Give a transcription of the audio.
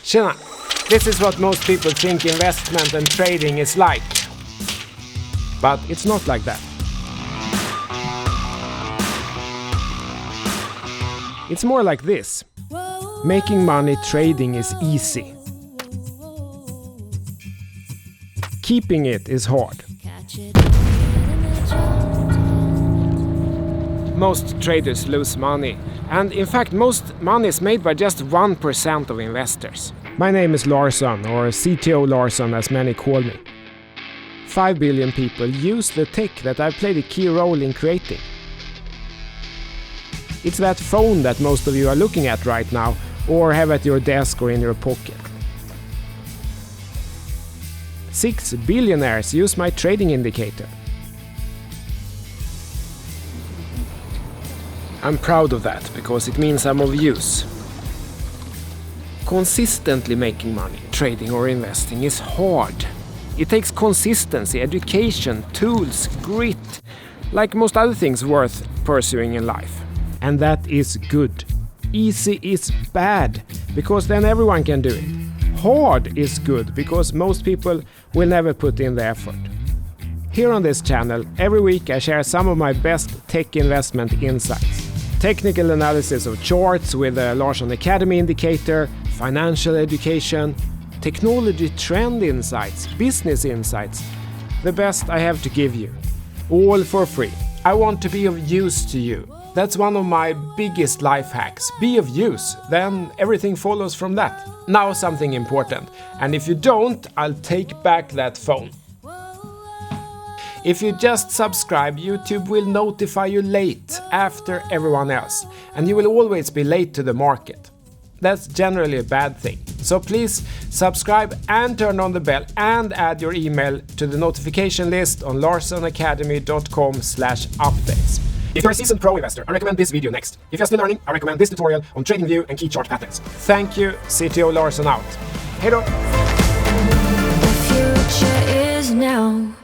Tjena! This is what most people think investment and trading is like. But it's not like that. It's more like this. Making money trading is easy. Keeping it is hard. Most traders lose money, and in fact most money is made by just 1% of investors. My name is Larsson, or CTO Larsson as many call me. 5 billion people use the tech that I've played a key role in creating. It's that phone that most of you are looking at right now, or have at your desk or in your pocket. 6 billionaires use my trading indicator. I'm proud of that, because it means I'm of use. Consistently making money, trading or investing is hard. It takes consistency, education, tools, grit, like most other things worth pursuing in life. And that is good. Easy is bad, because then everyone can do it. Hard is good, because most people will never put in the effort. Here on this channel, every week I share some of my best tech investment insights. Technical analysis of charts with a Larsson Academy indicator, financial education, technology trend insights, business insights. The best I have to give you. All for free. I want to be of use to you. That's one of my biggest life hacks. Be of use, then everything follows from that. Now something important, and if you don't, I'll take back that phone. If you just subscribe, YouTube will notify you late after everyone else, and you will always be late to the market. That's generally a bad thing. So please subscribe and turn on the bell and add your email to the notification list on larsonacademy.com/updates. If you're a seasoned pro investor, I recommend this video next. If you're still learning, I recommend this tutorial on trading view and key chart patterns. Thank you, CTO Larsson out. Hej då! The future is now.